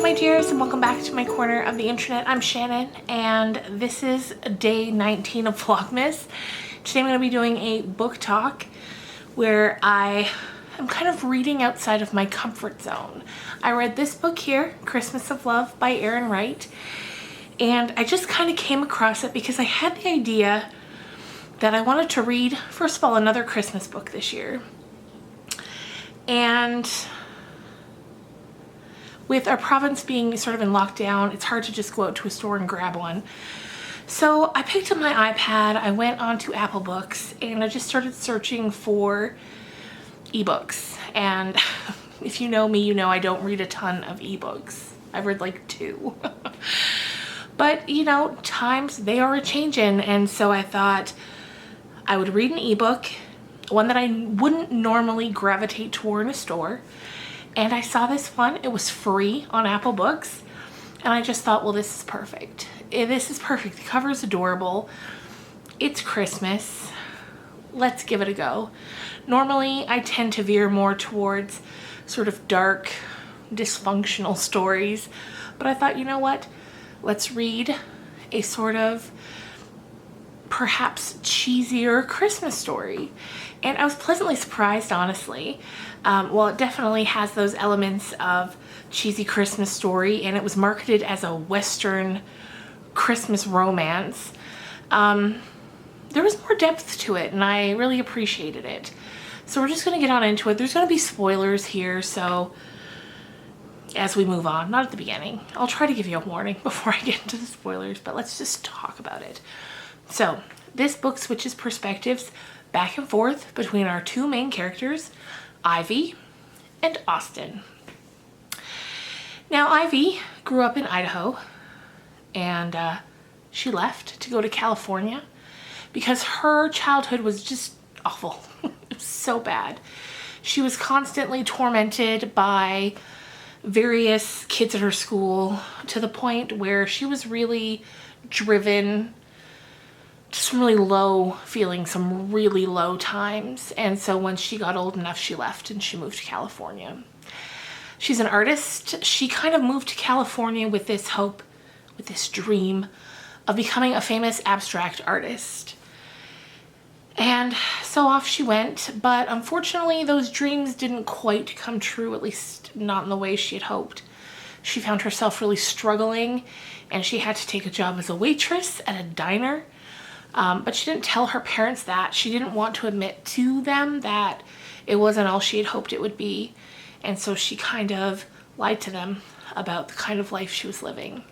my dears, and welcome back to my corner of the internet. I'm Shannon, and this is day 19 of Vlogmas. Today I'm going to be doing a book talk where I am kind of reading outside of my comfort zone. I read this book here, Christmas of Love by Erin Wright, and I just kind of came across it because I had the idea that I wanted to read, first of all, another Christmas book this year. And with our province being sort of in lockdown, it's hard to just go out to a store and grab one. So I picked up my iPad, I went onto Apple Books, and I just started searching for ebooks. And if you know me, you know I don't read a ton of ebooks. I've read like 2. But you know, times, they are a-changin', and so I thought I would read an ebook, one that I wouldn't normally gravitate toward in a store. And I saw this one, it was free on Apple Books, and I just thought, well, this is perfect. This is perfect. The cover is adorable. It's Christmas. Let's give it a go. Normally, I tend to veer more towards sort of dark, dysfunctional stories, but I thought, you know what? Let's read a sort of perhaps cheesier Christmas story. And I was pleasantly surprised, honestly. Well, it definitely has those elements of cheesy Christmas story, and it was marketed as a Western Christmas romance. There was more depth to it, and I really appreciated it. So we're just going to get on into it. There's going to be spoilers here, so as we move on, not at the beginning. I'll try to give you a warning before I get into the spoilers, but let's just talk about it. So this book switches perspectives back and forth between our two main characters, Ivy and Austin. Now, Ivy grew up in Idaho, and she left to go to California because her childhood was just awful. It was so bad. She was constantly tormented by various kids at her school to the point where she was really driven to some really low feelings, some really low times. And so when she got old enough, she left and she moved to California. She's an artist. She kind of moved to California with this hope, with this dream of becoming a famous abstract artist. And so off she went, but unfortunately those dreams didn't quite come true, at least not in the way she had hoped. She found herself really struggling, and she had to take a job as a waitress at a diner. But she didn't tell her parents that. She didn't want to admit to them that it wasn't all she had hoped it would be. And so she kind of lied to them about the kind of life she was living.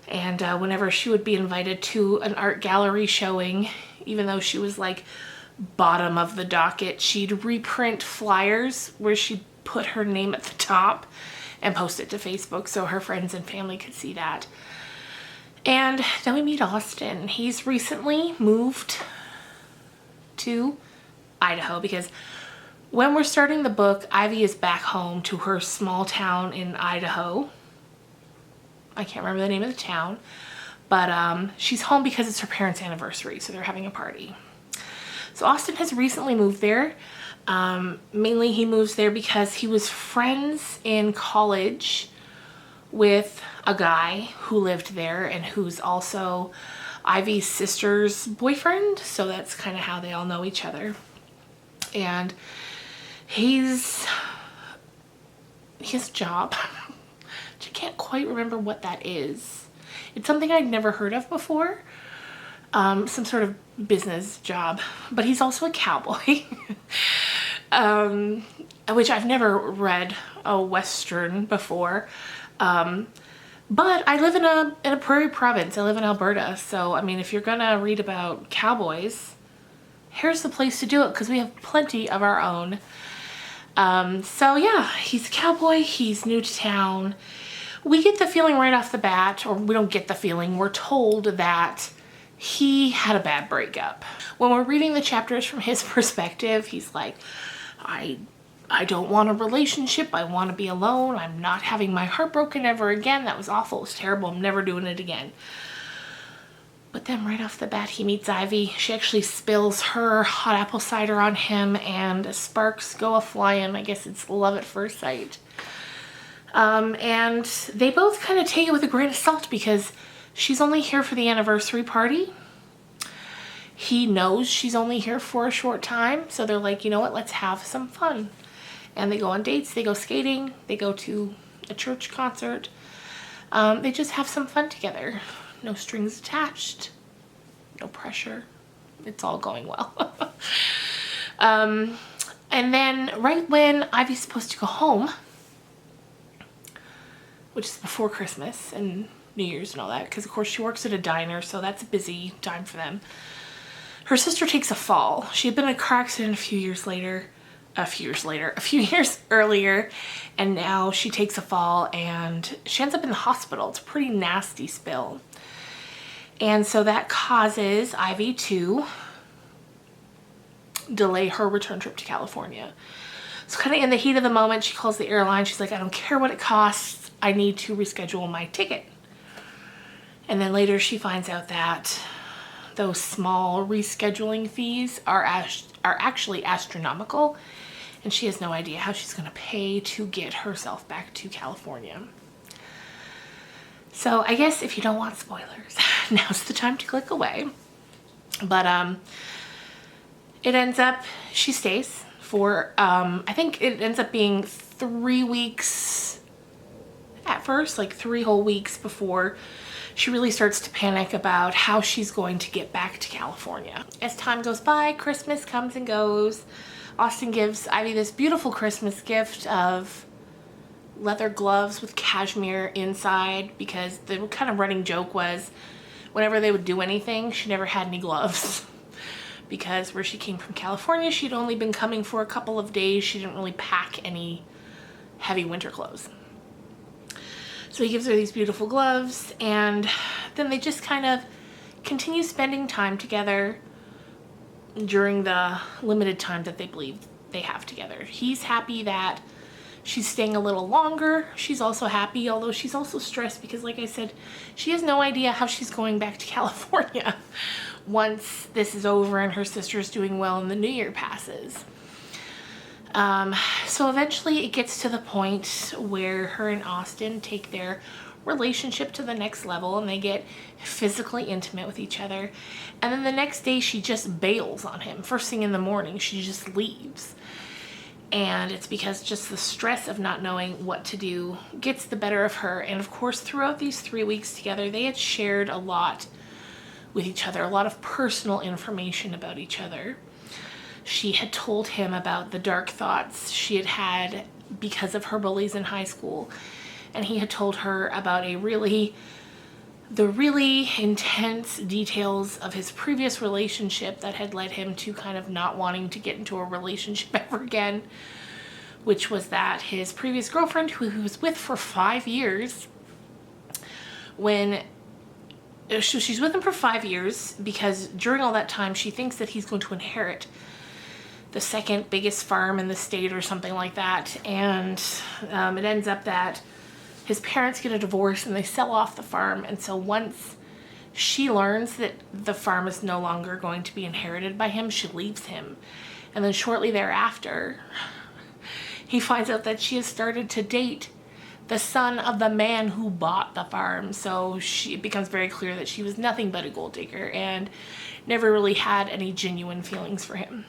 And whenever she would be invited to an art gallery showing, even though she was like bottom of the docket, she'd reprint flyers where she'd put her name at the top and post it to Facebook so her friends and family could see that. And then we meet Austin. He's recently moved to Idaho because when we're starting the book, Ivy is back home to her small town in Idaho. I can't remember the name of the town, but she's home because it's her parents' anniversary, so they're having a party. So Austin has recently moved there. Mainly he moves there because he was friends in college with a guy who lived there and who's also Ivy's sister's boyfriend, so that's kind of how they all know each other. And he has a job, which I can't quite remember what that is. It's something I'd never heard of before, some sort of business job, but he's also a cowboy, which I've never read a Western before. But I live in a prairie province. I live in Alberta. So, I mean, if you're gonna read about cowboys, here's the place to do it because we have plenty of our own. So yeah, he's a cowboy. He's new to town. We get the feeling right off the bat, or we don't get the feeling, we're told that he had a bad breakup. When we're reading the chapters from his perspective, he's like, I don't want a relationship. I want to be alone. I'm not having my heart broken ever again. That was awful. It was terrible. I'm never doing it again. But then right off the bat, he meets Ivy. She actually spills her hot apple cider on him and sparks go a-flying. I guess it's love at first sight. And they both kind of take it with a grain of salt because she's only here for the anniversary party. He knows she's only here for a short time, so they're like, you know what, let's have some fun. And they go on dates, they go skating, they go to a church concert. They just have some fun together. No strings attached, no pressure. It's all going well. And then right when Ivy's supposed to go home, which is before Christmas and New Year's and all that, because of course she works at a diner, so that's a busy time for them. Her sister takes a fall. She had been in a car accident a few years earlier, and now she takes a fall and she ends up in the hospital. It's a pretty nasty spill. And so that causes Ivy to delay her return trip to California. So kind of in the heat of the moment, she calls the airline. She's like, I don't care what it costs. I need to reschedule my ticket. And then later she finds out that those small rescheduling fees are actually astronomical, and she has no idea how she's going to pay to get herself back to California. So I guess if you don't want spoilers, now's the time to click away. But it ends up, she stays for, I think it ends up being 3 weeks at first, like 3 whole weeks before she really starts to panic about how she's going to get back to California. As time goes by, Christmas comes and goes. Austin gives Ivy this beautiful Christmas gift of leather gloves with cashmere inside, because the kind of running joke was whenever they would do anything, she never had any gloves. Because where she came from, California, she'd only been coming for a couple of days. She didn't really pack any heavy winter clothes. So he gives her these beautiful gloves, and then they just kind of continue spending time together during the limited time that they believe they have together. He's happy that she's staying a little longer. She's also happy, although she's also stressed because, like I said, she has no idea how she's going back to California once this is over and her sister's doing well and the new year passes. So eventually it gets to the point where her and Austin take their relationship to the next level and they get physically intimate with each other. And then the next day she just bails on him. First thing in the morning, she just leaves. And it's because just the stress of not knowing what to do gets the better of her. And of course, throughout these 3 weeks together, they had shared a lot with each other, a lot of personal information about each other. She had told him about the dark thoughts she had had because of her bullies in high school. And he had told her about the really intense details of his previous relationship that had led him to kind of not wanting to get into a relationship ever again, which was that his previous girlfriend, who he was with for 5 years, she's with him for 5 years because during all that time she thinks that he's going to inherit the second biggest farm in the state or something like that. And it ends up that his parents get a divorce and they sell off the farm. And so once she learns that the farm is no longer going to be inherited by him, she leaves him. And then shortly thereafter, he finds out that she has started to date the son of the man who bought the farm. So it becomes very clear that she was nothing but a gold digger and never really had any genuine feelings for him.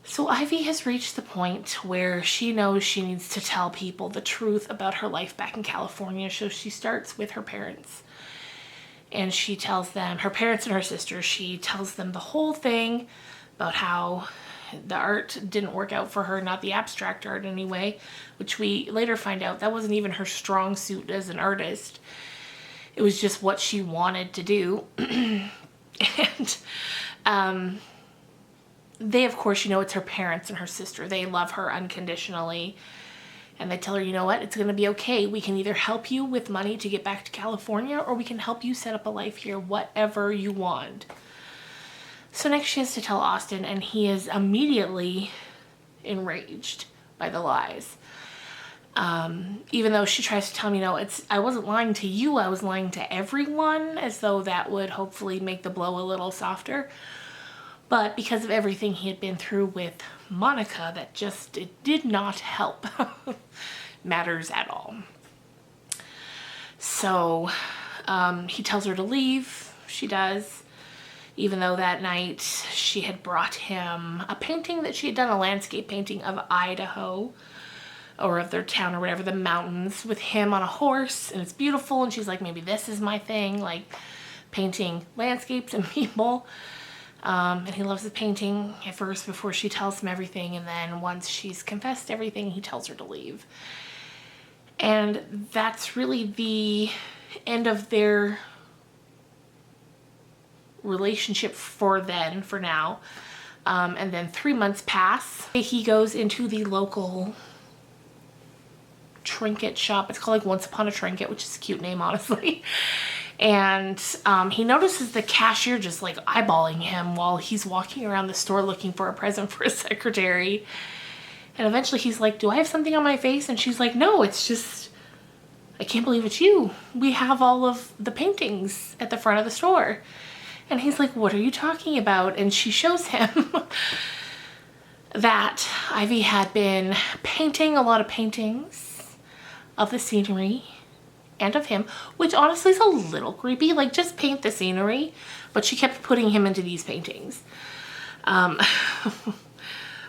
So Ivy has reached the point where she knows she needs to tell people the truth about her life back in California. So she starts with her parents. And she tells them, her parents and her sister, she tells them the whole thing about how the art didn't work out for her, not the abstract art anyway, which we later find out that wasn't even her strong suit as an artist. It was just what she wanted to do. And they, of course, it's her parents and her sister. They love her unconditionally. And they tell her, you know what, it's going to be okay. We can either help you with money to get back to California, or we can help you set up a life here, whatever you want. So next she has to tell Austin, and he is immediately enraged by the lies. Even though she tries to tell me, I wasn't lying to you, I was lying to everyone, as though that would hopefully make the blow a little softer. But because of everything he had been through with Monica, it did not help. matters at all. So he tells her to leave. She does, even though that night she had brought him a painting that she had done, a landscape painting of Idaho, or of their town or whatever, the mountains, with him on a horse, and it's beautiful, and she's like, maybe this is my thing, like painting landscapes and people. And he loves the painting at first before she tells him everything, and then once she's confessed everything, he tells her to leave. And that's really the end of their relationship for now. And then 3 months pass. He goes into the local trinket shop. It's called like Once Upon a Trinket, which is a cute name, honestly. And he notices the cashier just like eyeballing him while he's walking around the store looking for a present for his secretary. And eventually he's like, do I have something on my face? And she's like, no, it's just, I can't believe it's you. We have all of the paintings at the front of the store. And he's like, what are you talking about? And she shows him that Ivy had been painting a lot of paintings of the scenery and of him, which honestly is a little creepy. Like, just paint the scenery, but she kept putting him into these paintings.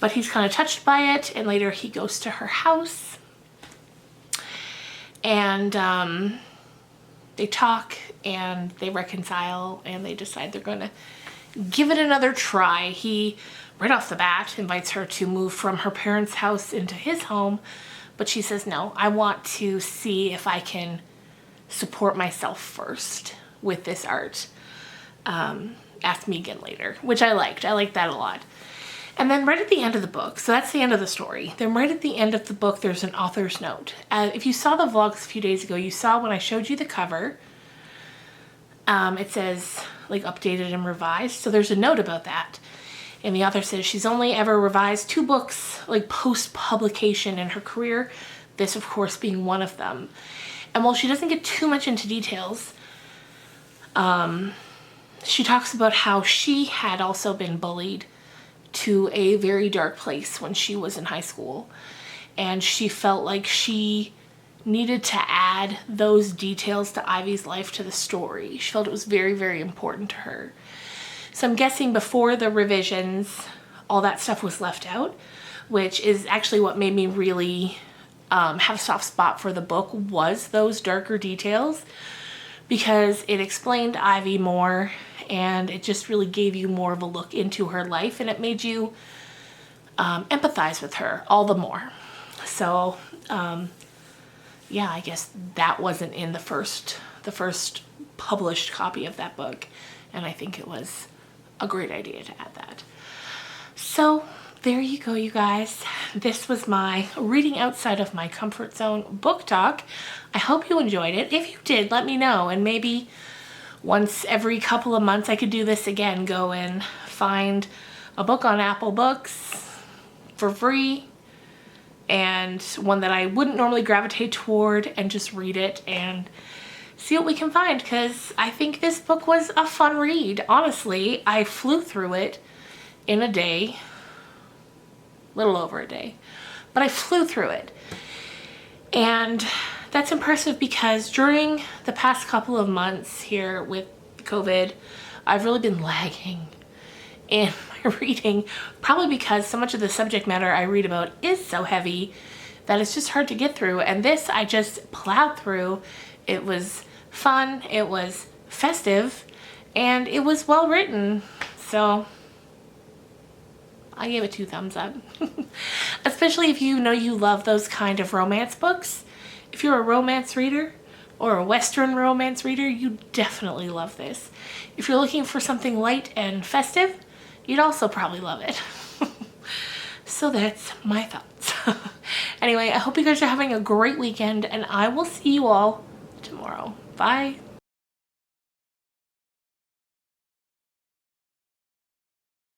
But he's kind of touched by it, and later he goes to her house, and they talk and they reconcile, and they decide they're gonna give it another try. He, right off the bat, invites her to move from her parents' house into his home, but she says, no, I want to see if I can support myself first with this art. Ask me again later, which I liked. I liked that a lot. And then right at the end of the book, so that's the end of the story. Then right at the end of the book, there's an author's note. If you saw the vlogs a few days ago, you saw when I showed you the cover, it says like updated and revised. So there's a note about that. And the author says she's only ever revised 2 books like post-publication in her career, this of course being one of them. And while she doesn't get too much into details, she talks about how she had also been bullied to a very dark place when she was in high school. And she felt like she needed to add those details to Ivy's life to the story. She felt it was very, very important to her. So I'm guessing before the revisions, all that stuff was left out, which is actually what made me really have a soft spot for the book, was those darker details, because it explained Ivy more, and it just really gave you more of a look into her life, and it made you empathize with her all the more. So yeah, I guess that wasn't in the first published copy of that book, and I think it was a great idea to add that. So there you go, you guys. This was my reading outside of my comfort zone book talk. I hope you enjoyed it. If you did, let me know, and maybe once every couple of months I could do this again, go and find a book on Apple Books for free, and one that I wouldn't normally gravitate toward, and just read it and see what we can find, because I think this book was a fun read. Honestly, I flew through it in a day, little over a day, but I flew through it. And that's impressive because during the past couple of months here with COVID, I've really been lagging in my reading, probably because so much of the subject matter I read about is so heavy that it's just hard to get through. And this I just plowed through. It was fun, it was festive, and it was well written. So I gave it 2 thumbs up. Especially if you know you love those kind of romance books. If you're a romance reader or a Western romance reader, you definitely love this. If you're looking for something light and festive, you'd also probably love it. So that's my thoughts. Anyway, I hope you guys are having a great weekend, and I will see you all tomorrow. Bye.